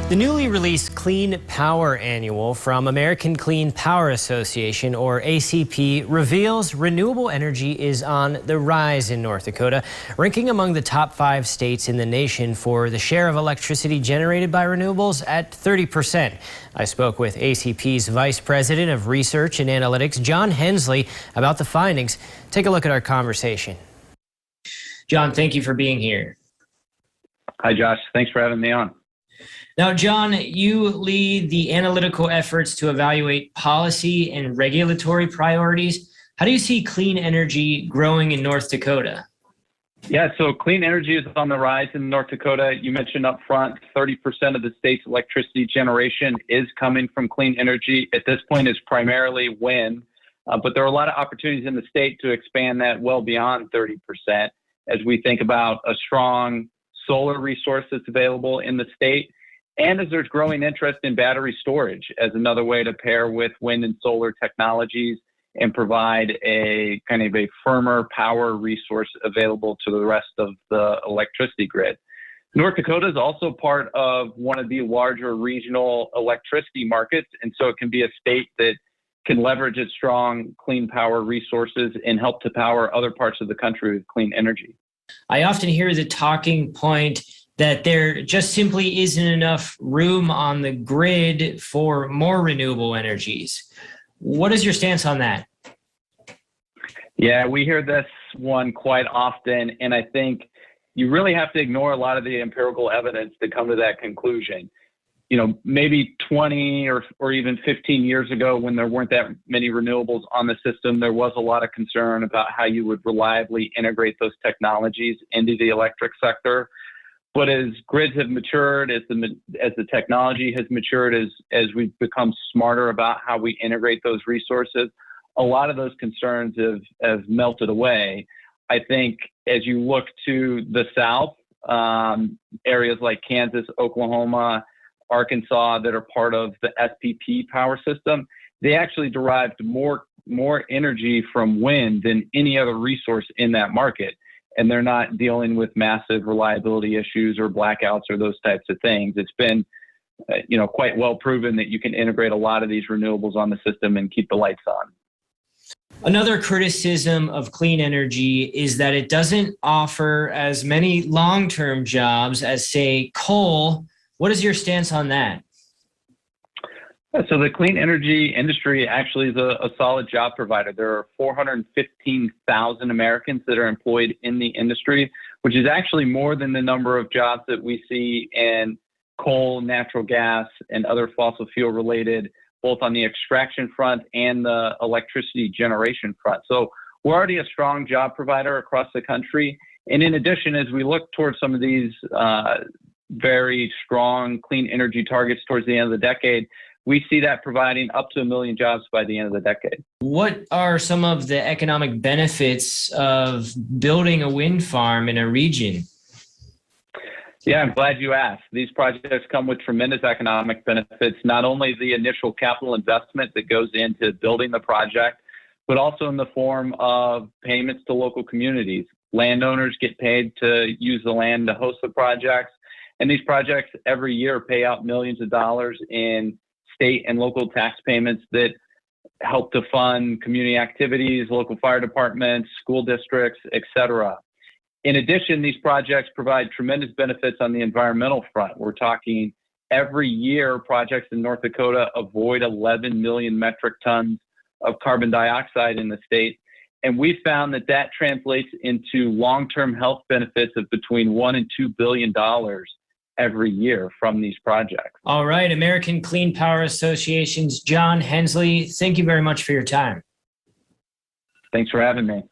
The newly released Clean Power Annual from American Clean Power Association, or ACP, reveals renewable energy is on the rise in North Dakota, ranking among the top 5 states in the nation for the share of electricity generated by renewables at 30%. I spoke with ACP's Vice President of Research and Analytics, John Hensley, about the findings. Take a look at our conversation. John, thank you for being here. Hi, Josh. Thanks for having me on. Now, John, you lead the analytical efforts to evaluate policy and regulatory priorities. How do you see clean energy growing in North Dakota? Yeah, so clean energy is on the rise in North Dakota. You mentioned up front, 30% of the state's electricity generation is coming from clean energy. At this point, it's primarily wind, but there are a lot of opportunities in the state to expand that well beyond 30% as we think about a strong solar resource that's available in the state. And as there's growing interest in battery storage as another way to pair with wind and solar technologies and provide a kind of a firmer power resource available to the rest of the electricity grid. North Dakota is also part of one of the larger regional electricity markets, and so it can be a state that can leverage its strong clean power resources and help to power other parts of the country with clean energy. I often hear the talking point that there just simply isn't enough room on the grid for more renewable energies. What is your stance on that? Yeah, we hear this one quite often, and I think you really have to ignore a lot of the empirical evidence to come to that conclusion. You know, maybe 20 or even 15 years ago, when there weren't that many renewables on the system, there was a lot of concern about how you would reliably integrate those technologies into the electric sector. But as grids have matured, as the technology has matured, as we've become smarter about how we integrate those resources, a lot of those concerns have melted away. I think as you look to the South, areas like Kansas, Oklahoma, Arkansas that are part of the SPP power system, they actually derived more energy from wind than any other resource in that market. And they're not dealing with massive reliability issues or blackouts or those types of things. It's been, quite well proven that you can integrate a lot of these renewables on the system and keep the lights on. Another criticism of clean energy is that it doesn't offer as many long-term jobs as, say, coal. What is your stance on that? So the clean energy industry actually is a solid job provider. There are 415,000 Americans that are employed in the industry, which is actually more than the number of jobs that we see in coal, natural gas, and other fossil fuel related, both on the extraction front and the electricity generation front. So we're already a strong job provider across the country. And in addition, as we look towards some of these very strong clean energy targets towards the end of the decade, we see that providing up to 1 million jobs by the end of the decade. What are some of the economic benefits of building a wind farm in a region? Yeah, I'm glad you asked. These projects come with tremendous economic benefits, not only the initial capital investment that goes into building the project, but also in the form of payments to local communities. Landowners get paid to use the land to host the projects, and these projects every year pay out millions of dollars in state and local tax payments that help to fund community activities, local fire departments, school districts, etc. In addition, these projects provide tremendous benefits on the environmental front. We're talking every year projects in North Dakota avoid 11 million metric tons of carbon dioxide in the state. And we found that translates into long-term health benefits of between $1 and $2 billion every year from these projects. All right, American Clean Power Association's John Hensley, thank you very much for your time. Thanks for having me.